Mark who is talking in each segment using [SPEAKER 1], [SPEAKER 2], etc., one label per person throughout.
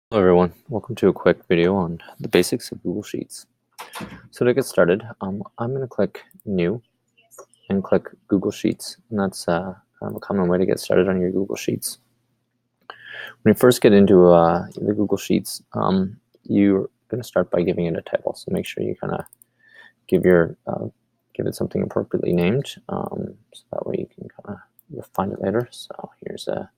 [SPEAKER 1] Hello everyone, welcome to a quick video on the basics of Google Sheets. So to get started, I'm going to click New and click Google Sheets, and that's kind of a common way to get started on your Google Sheets. When you first get into the Google Sheets, you're going to start by giving it a title. So make sure you kind of give it something appropriately named, so that way you can kind of find it later. So here's a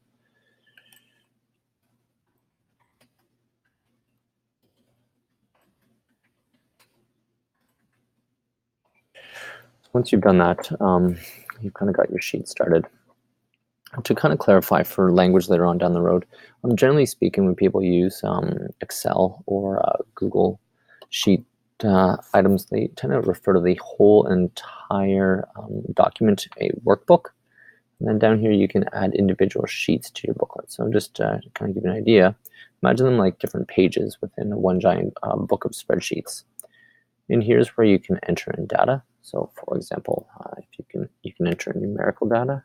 [SPEAKER 1] Once you've done that, you've kind of got your sheet started. To kind of clarify for language later on down the road, generally speaking, when people use Excel or Google Sheet items, they tend to refer to the whole entire document a workbook. And then down here, you can add individual sheets to your booklet. So just to kind of give you an idea, imagine them like different pages within one giant book of spreadsheets. And here's where you can enter in data. So for example, if you can enter in numerical data.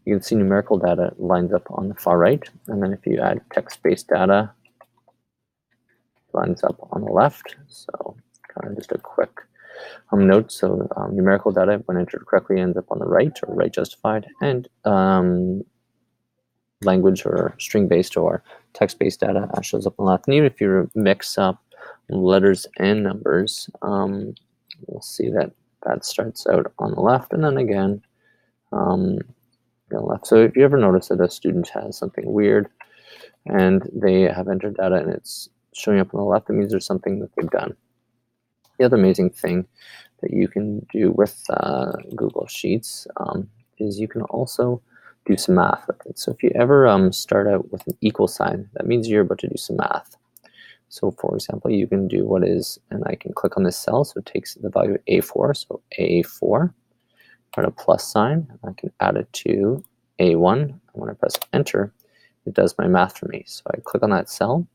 [SPEAKER 1] You can see numerical data lines up on the far right, and then if you add text-based data, it lines up on the left. So kind of just a quick note. So numerical data, when entered correctly, ends up on the right, or right justified, and language or string-based or text-based data shows up on the left. And even if you mix up letters and numbers, you'll see that that starts out on the left, and then again left. So if you ever notice that a student has something weird and they have entered data and it's showing up on the left, it means there's something that they've done. The other amazing thing that you can do with Google Sheets is you can also do some math with it. So if you ever start out with an equal sign, that means you're about to do some math. So for example, you can do what is, and I can click on this cell, so it takes the value of A4, so A4, put a plus sign, I can add it to A1, and when I press enter, it does my math for me. So I click on that cell,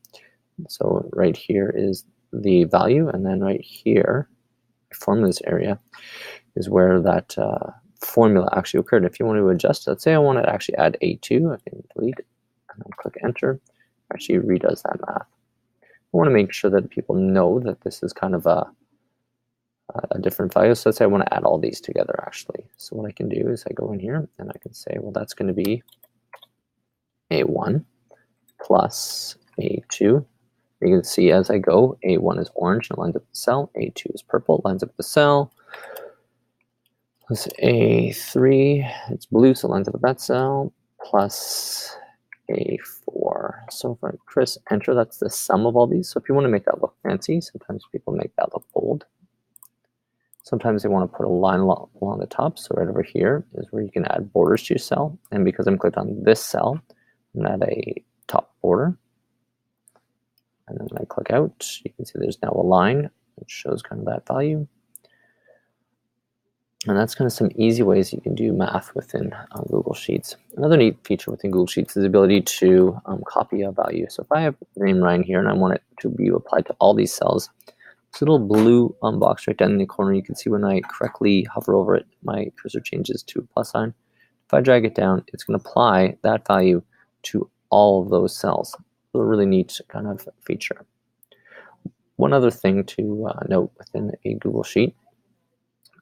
[SPEAKER 1] so right here is the value, and then right here, formulas area, is where that formula actually occurred. If you want to adjust, let's say I want to actually add A2, I can delete it, and then click enter, it actually redoes that math. I want to make sure that people know that this is kind of a different value. So let's say I want to add all these together actually. So what I can do is I go in here and I can say, well, that's going to be A1 plus A2. You can see as I go, A1 is orange and it lines up with the cell. A2 is purple, lines up with the cell. Plus A3, it's blue, so it lines up with that cell. Plus A4. So if I press enter, that's the sum of all these. So if you want to make that look fancy, sometimes people make that look bold. Sometimes they want to put a line along the top. So right over here is where you can add borders to your cell. And because I'm clicked on this cell, I'm going to add a top border. And then when I click out, you can see there's now a line which shows kind of that value. And that's kind of some easy ways you can do math within Google Sheets. Another neat feature within Google Sheets is the ability to copy a value. So if I have the name Ryan here and I want it to be applied to all these cells, this little blue box right down in the corner, you can see when I correctly hover over it, my cursor changes to a plus sign. If I drag it down, it's going to apply that value to all of those cells. So a really neat kind of feature. One other thing to note within a Google Sheet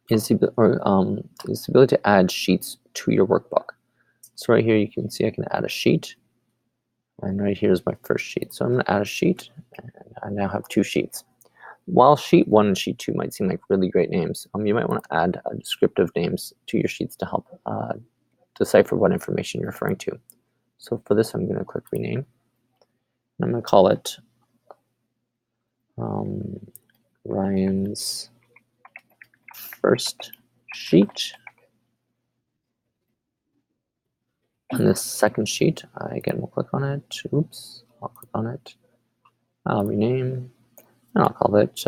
[SPEAKER 1] is the ability to add sheets to your workbook. So right here you can see I can add a sheet, and right here is my first sheet. So I'm going to add a sheet, and I now have two sheets. While sheet 1 and sheet 2 might seem like really great names, you might want to add descriptive names to your sheets to help decipher what information you're referring to. So for this, I'm going to click rename. And I'm going to call it Ryan's first sheet. And this second sheet, again, we'll click on it. Oops, I'll click on it. I'll rename. And I'll call it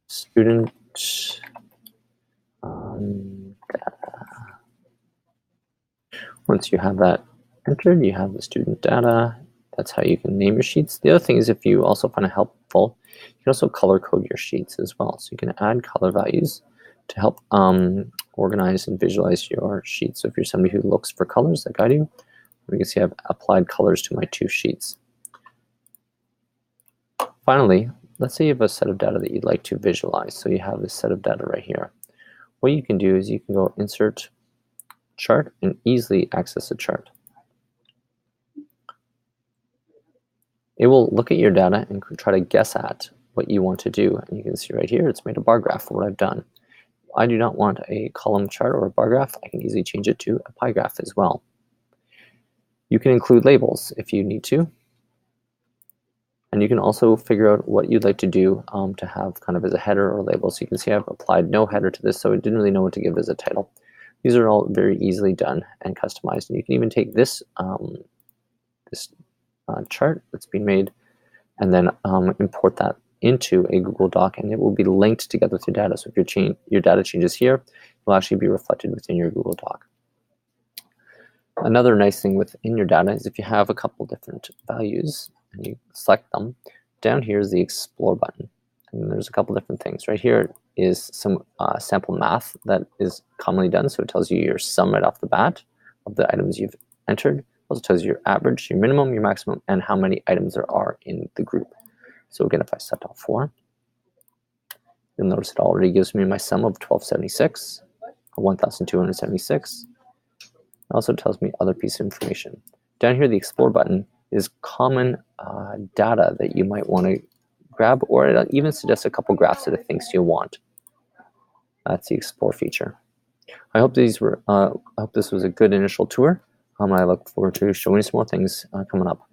[SPEAKER 1] student data. Once you have that entered, you have the student data. That's how you can name your sheets. The other thing is, if you also find it helpful, you can also color code your sheets as well. So you can add color values to help organize and visualize your sheets. So if you're somebody who looks for colors like I do, you can see I've applied colors to my 2 sheets. Finally, let's say you have a set of data that you'd like to visualize. So you have this set of data right here. What you can do is you can go Insert, Chart, and easily access a chart. It will look at your data and try to guess at what you want to do. And you can see right here, it's made a bar graph for what I've done. If I do not want a column chart or a bar graph, I can easily change it to a pie graph as well. You can include labels if you need to. And you can also figure out what you'd like to do to have kind of as a header or label. So you can see I've applied no header to this, so it didn't really know what to give as a title. These are all very easily done and customized. And you can even take this, chart that's been made and then import that into a Google Doc, and it will be linked together with your data. So if your data changes here, it will actually be reflected within your Google Doc. Another nice thing within your data is if you have a couple different values and you select them, down here is the Explore button. And there's a couple different things. Right here is some sample math that is commonly done. So it tells you your sum right off the bat of the items you've entered. It also tells you your average, your minimum, your maximum, and how many items there are in the group. So again, if I set off 4, you'll notice it already gives me my sum of 1276, or 1276. It also tells me other piece of information. Down here, the Explore button is common data that you might want to grab, or it even suggests a couple graphs that it thinks you'll want. That's the Explore feature. I hope this was a good initial tour. I look forward to showing you some more things coming up.